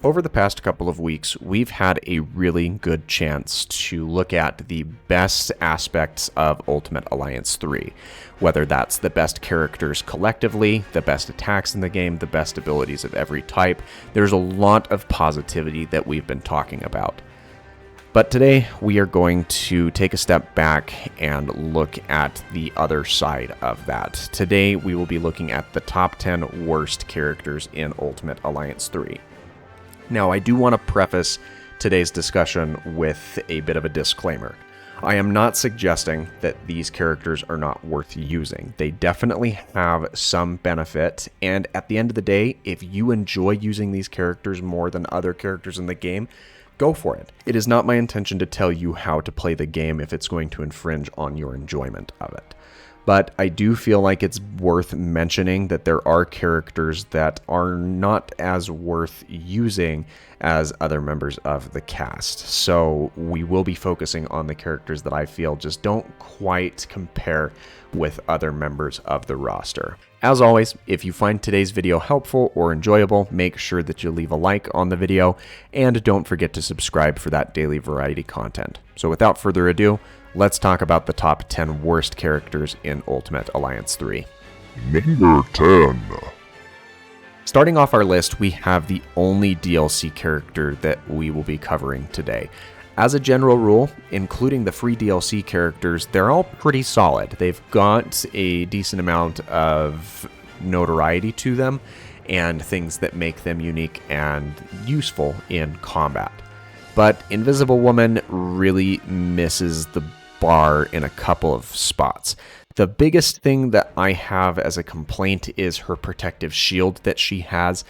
Over the past couple of weeks, we've had a really good chance to look at the best aspects of Ultimate Alliance 3. Whether that's the best characters collectively, the best attacks in the game, the best abilities of every type, there's a lot of positivity that we've been talking about. But today, we are going to take a step back and look at the other side of that. Today, we will be looking at the top 10 worst characters in Ultimate Alliance 3. Now, I do want to preface today's discussion with a bit of a disclaimer. I am not suggesting that these characters are not worth using. They definitely have some benefit, and at the end of the day, if you enjoy using these characters more than other characters in the game, go for it. It is not my intention to tell you how to play the game if it's going to infringe on your enjoyment of it. But I do feel like it's worth mentioning that there are characters that are not as worth using as other members of the cast. So we will be focusing on the characters that I feel just don't quite compare with other members of the roster. As always, if you find today's video helpful or enjoyable, make sure that you leave a like on the video, and don't forget to subscribe for that daily variety content. So without further ado, let's talk about the top 10 worst characters in Ultimate Alliance 3. Number 10. Starting off our list, we have the only DLC character that we will be covering today. As a general rule, including the free DLC characters, they're all pretty solid. They've got a decent amount of notoriety to them and things that make them unique and useful in combat. But Invisible Woman really misses the bar in a couple of spots. The biggest thing that I have as a complaint is her protective shield that she has.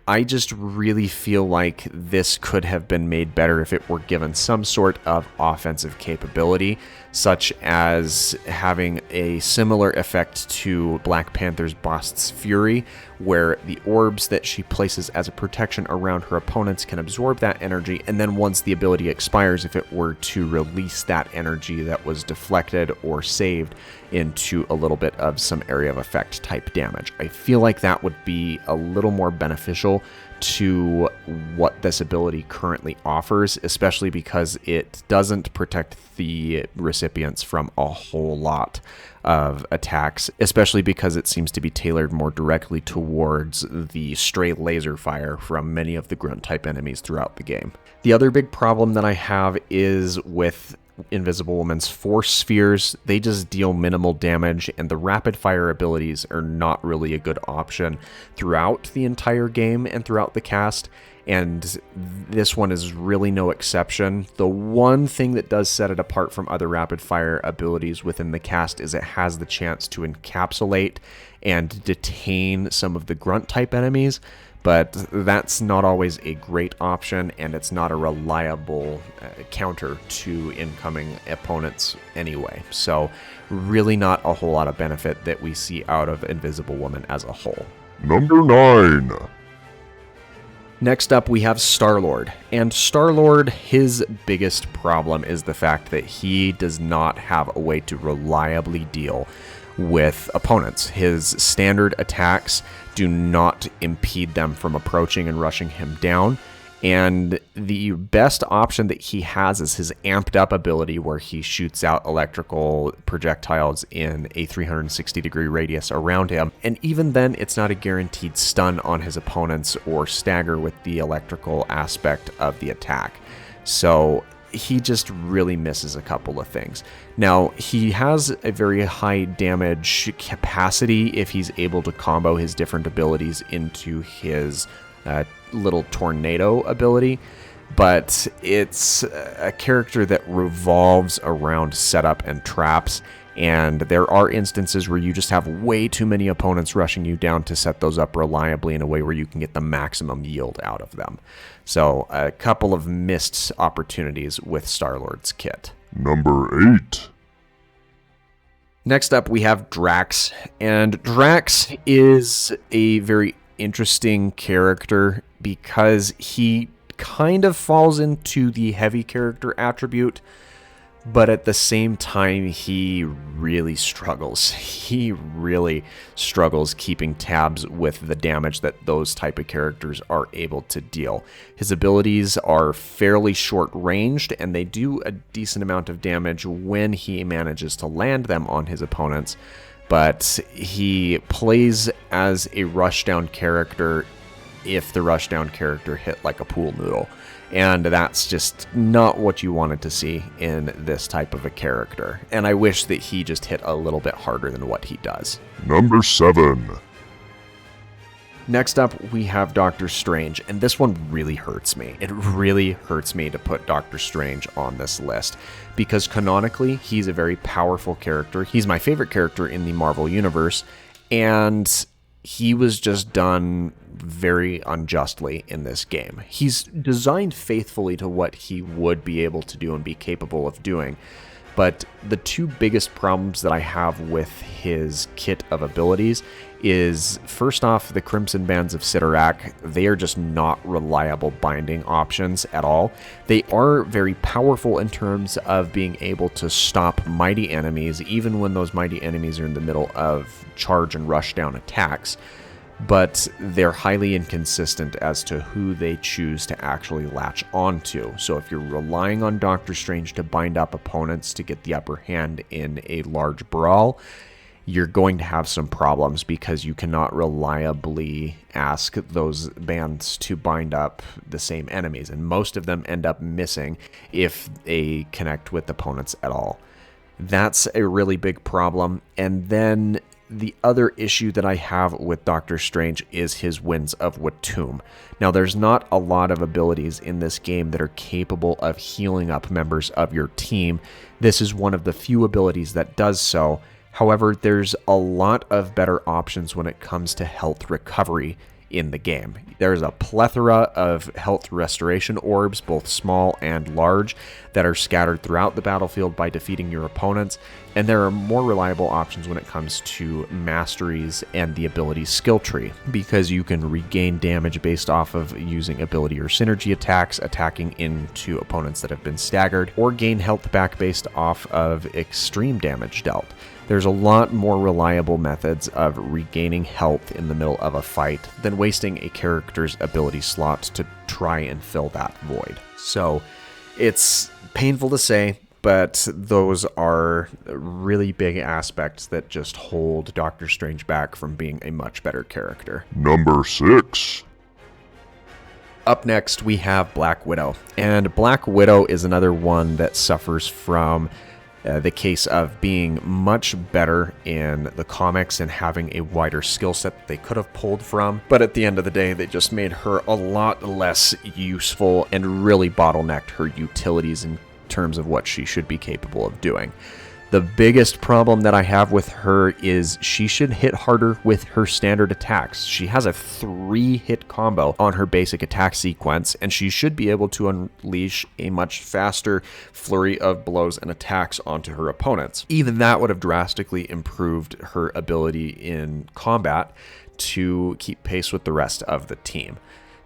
I just really feel like this could have been made better if it were given some sort of offensive capability, such as having a similar effect to Black Panther's Bost's Fury, where the orbs that she places as a protection around her opponents can absorb that energy, and then once the ability expires, if it were to release that energy that was deflected or saved into a little bit of some area of effect type damage. I feel like that would be a little more beneficial to what this ability currently offers, especially because it doesn't protect the recipients from a whole lot of attacks, especially because it seems to be tailored more directly towards the stray laser fire from many of the grunt type enemies throughout the game. The other big problem that I have is with Invisible Woman's force spheres. They just deal minimal damage, and the rapid fire abilities are not really a good option throughout the entire game and throughout the cast, and this one is really no exception. The one thing that does set it apart from other rapid fire abilities within the cast is it has the chance to encapsulate and detain some of the grunt type enemies, but that's not always a great option, and it's not a reliable counter to incoming opponents anyway. So really not a whole lot of benefit that we see out of Invisible Woman as a whole. Number 9. Next up, we have Starlord. And Starlord, his biggest problem is the fact that he does not have a way to reliably deal with opponents. His standard attacks do not impede them from approaching and rushing him down. And the best option that he has is his amped up ability, where he shoots out electrical projectiles in a 360-degree radius around him. And even then, it's not a guaranteed stun on his opponents or stagger with the electrical aspect of the attack. So he just really misses a couple of things. Now, he has a very high damage capacity if he's able to combo his different abilities into his little tornado ability, but it's a character that revolves around setup and traps, and there are instances where you just have way too many opponents rushing you down to set those up reliably in a way where you can get the maximum yield out of them. So a couple of missed opportunities with Starlord's kit. Number 8. Next up, we have Drax, and Drax is a very interesting character because he kind of falls into the heavy character attribute, But at the same time, he really struggles. He really struggles keeping tabs with the damage that those type of characters are able to deal. His abilities are fairly short-ranged, and they do a decent amount of damage when he manages to land them on his opponents. But he plays as a rushdown character if the rushdown character hit like a pool noodle. And that's just not what you wanted to see in this type of a character. And I wish that he just hit a little bit harder than what he does. Number 7. Next up, we have Doctor Strange, and this one really hurts me. It really hurts me to put Doctor Strange on this list, because canonically, he's a very powerful character. He's my favorite character in the Marvel Universe, and he was just done very unjustly in this game. He's designed faithfully to what he would be able to do and be capable of doing, but the two biggest problems that I have with his kit of abilities is, first off, the Crimson Bands of Sidorak. They are just not reliable binding options at all. They are very powerful in terms of being able to stop mighty enemies, even when those mighty enemies are in the middle of charge and rush down attacks, but they're highly inconsistent as to who they choose to actually latch onto. So if you're relying on Doctor Strange to bind up opponents to get the upper hand in a large brawl, you're going to have some problems because you cannot reliably ask those bands to bind up the same enemies, and most of them end up missing if they connect with opponents at all. That's a really big problem. And then the other issue that I have with Doctor Strange is his Winds of Watum. Now, there's not a lot of abilities in this game that are capable of healing up members of your team. This is one of the few abilities that does so. However, there's a lot of better options when it comes to health recovery in the game. There's a plethora of health restoration orbs, both small and large, that are scattered throughout the battlefield by defeating your opponents, and there are more reliable options when it comes to masteries and the ability skill tree, because you can regain damage based off of using ability or synergy attacks, attacking into opponents that have been staggered, or gain health back based off of extreme damage dealt. There's a lot more reliable methods of regaining health in the middle of a fight than wasting a character's ability slot to try and fill that void. So it's painful to say, but those are really big aspects that just hold Doctor Strange back from being a much better character. Number 6. Up next, we have Black Widow. And Black Widow is another one that suffers from the case of being much better in the comics and having a wider skill set that they could have pulled from. But at the end of the day, they just made her a lot less useful and really bottlenecked her utilities in terms of what she should be capable of doing. The biggest problem that I have with her is she should hit harder with her standard attacks. She has a 3-hit combo on her basic attack sequence, and she should be able to unleash a much faster flurry of blows and attacks onto her opponents. Even that would have drastically improved her ability in combat to keep pace with the rest of the team.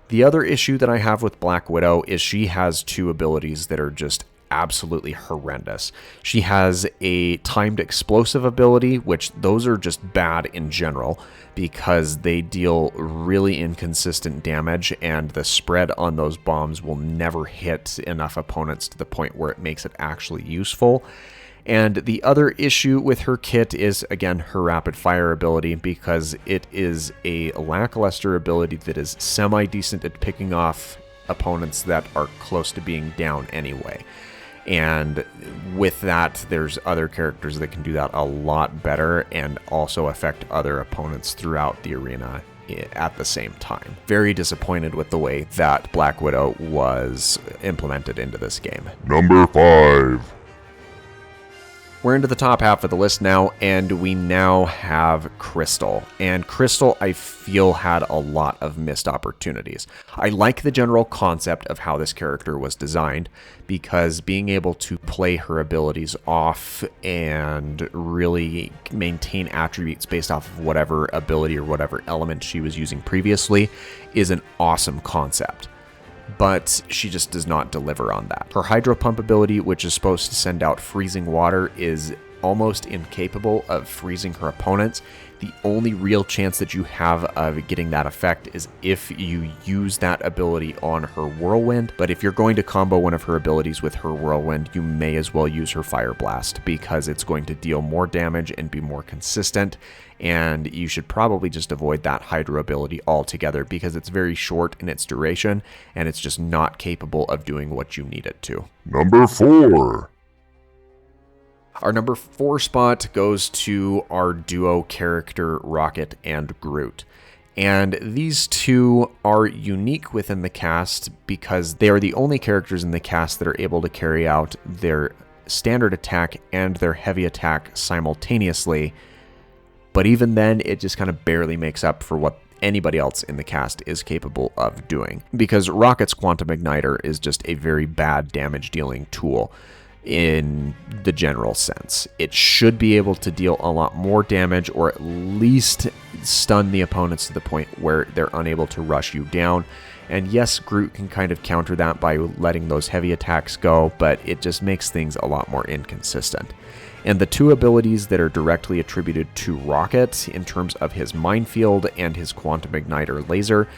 The other issue that I have with Black Widow is she has 2 abilities that are just absolutely horrendous. She has a timed explosive ability, which those are just bad in general because they deal really inconsistent damage, and the spread on those bombs will never hit enough opponents to the point where it makes it actually useful. And the other issue with her kit is, again, her rapid fire ability, because it is a lackluster ability that is semi-decent at picking off opponents that are close to being down anyway. And with that, there's other characters that can do that a lot better and also affect other opponents throughout the arena at the same time. Very disappointed with the way that Black Widow was implemented into this game. Number 5. We're into the top half of the list now, and we now have Crystal. And Crystal, I feel, had a lot of missed opportunities. I like the general concept of how this character was designed, because being able to play her abilities off and really maintain attributes based off of whatever ability or whatever element she was using previously is an awesome concept. but she just does not deliver on that. Her Hydro Pump ability, which is supposed to send out freezing water, is almost incapable of freezing her opponents. The only real chance that you have of getting that effect is if you use that ability on her Whirlwind, but if you're going to combo one of her abilities with her Whirlwind, you may as well use her Fire Blast, because it's going to deal more damage and be more consistent, and you should probably just avoid that Hydro ability altogether, because it's very short in its duration, and it's just not capable of doing what you need it to. Number 4. Our number 4 spot goes to our duo character, Rocket and Groot. And these two are unique within the cast because they are the only characters in the cast that are able to carry out their standard attack and their heavy attack simultaneously. But even then, it just kind of barely makes up for what anybody else in the cast is capable of doing. Because Rocket's Quantum Igniter is just a very bad damage dealing tool in the general sense. It should be able to deal a lot more damage, or at least stun the opponents to the point where they're unable to rush you down. And yes, Groot can kind of counter that by letting those heavy attacks go, but it just makes things a lot more inconsistent. And the two abilities that are directly attributed to Rocket in terms of his Minefield and his Quantum Igniter laser,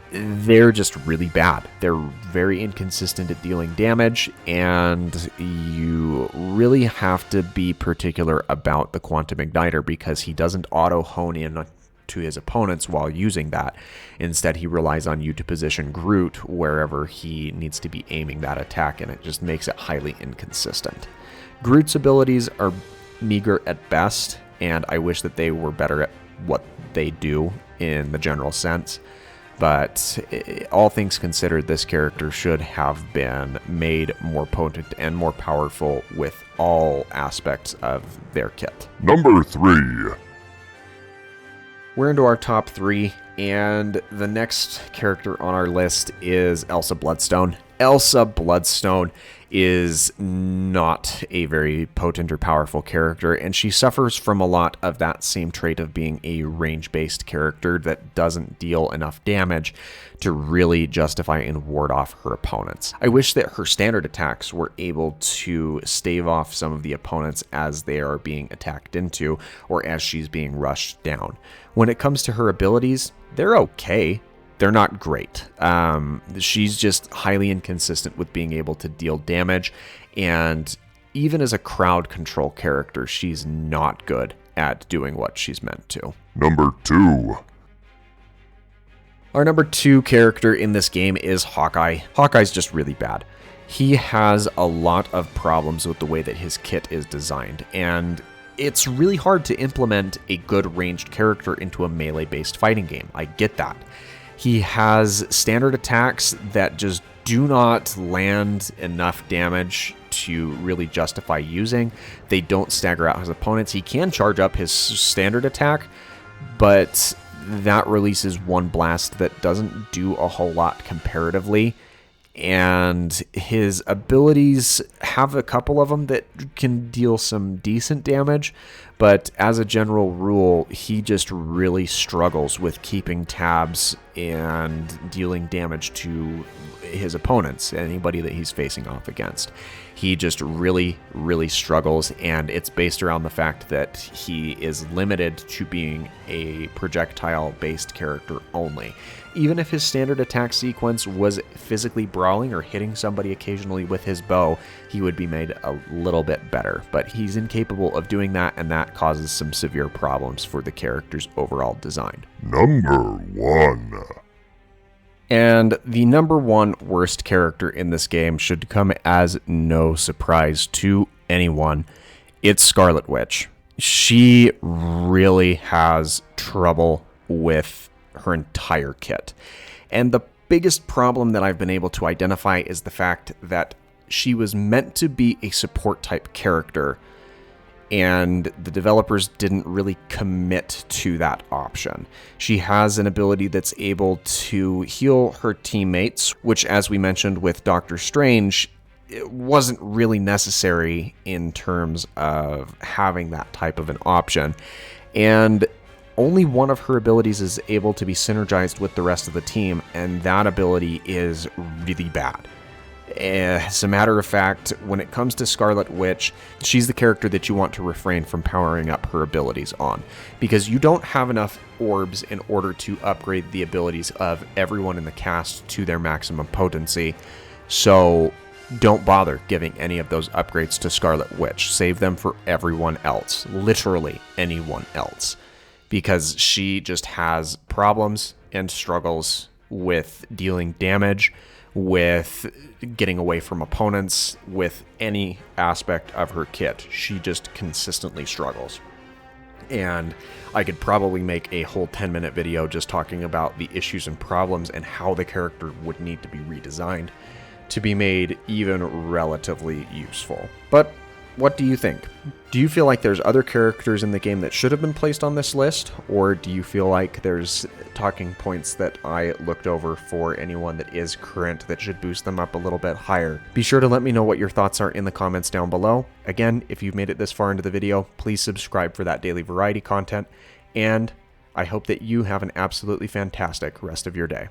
they're just really bad. They're very inconsistent at dealing damage, and you really have to be particular about the Quantum Igniter because he doesn't auto hone in to his opponents while using that. Instead, he relies on you to position Groot wherever he needs to be aiming that attack, and it just makes it highly inconsistent. Groot's abilities are meager at best, and I wish that they were better at what they do in the general sense. But all things considered, this character should have been made more potent and more powerful with all aspects of their kit. Number 3. We're into our top 3, and the next character on our list is Elsa Bloodstone. Elsa Bloodstone is not a very potent or powerful character, and she suffers from a lot of that same trait of being a range-based character that doesn't deal enough damage to really justify and ward off her opponents. I wish that her standard attacks were able to stave off some of the opponents as they are being attacked into or as she's being rushed down. When it comes to her abilities, they're okay. They're not great. She's just highly inconsistent with being able to deal damage, and even as a crowd control character, she's not good at doing what she's meant to. Number 2. Our number 2 character in this game is Hawkeye. Hawkeye's just really bad. He has a lot of problems with the way that his kit is designed, and it's really hard to implement a good ranged character into a melee-based fighting game. I get that. He has standard attacks that just do not land enough damage to really justify using. They don't stagger out his opponents. He can charge up his standard attack, but that releases one blast that doesn't do a whole lot comparatively. And his abilities have a couple of them that can deal some decent damage, but as a general rule, he just really struggles with keeping tabs and dealing damage to his opponents, anybody that he's facing off against. He just really, really struggles, and it's based around the fact that he is limited to being a projectile-based character only. Even if his standard attack sequence was physically brawling or hitting somebody occasionally with his bow, he would be made a little bit better. But he's incapable of doing that, and that causes some severe problems for the character's overall design. Number 1. And the number 1 worst character in this game should come as no surprise to anyone. It's Scarlet Witch. She really has trouble with her entire kit. And the biggest problem that I've been able to identify is the fact that she was meant to be a support type character, and the developers didn't really commit to that option. She has an ability that's able to heal her teammates, which, as we mentioned with Doctor Strange, it wasn't really necessary in terms of having that type of an option. And only one of her abilities is able to be synergized with the rest of the team, and that ability is really bad. As a matter of fact, when it comes to Scarlet Witch, she's the character that you want to refrain from powering up her abilities on, because you don't have enough orbs in order to upgrade the abilities of everyone in the cast to their maximum potency. So don't bother giving any of those upgrades to Scarlet Witch. Save them for everyone else, literally anyone else, because she just has problems and struggles with dealing damage, with getting away from opponents, with any aspect of her kit. She just consistently struggles. And I could probably make a whole 10-minute video just talking about the issues and problems and how the character would need to be redesigned to be made even relatively useful. But what do you think? Do you feel like there's other characters in the game that should have been placed on this list? Or do you feel like there's talking points that I looked over for anyone that is current that should boost them up a little bit higher? Be sure to let me know what your thoughts are in the comments down below. Again, if you've made it this far into the video, please subscribe for that daily variety content. And I hope that you have an absolutely fantastic rest of your day.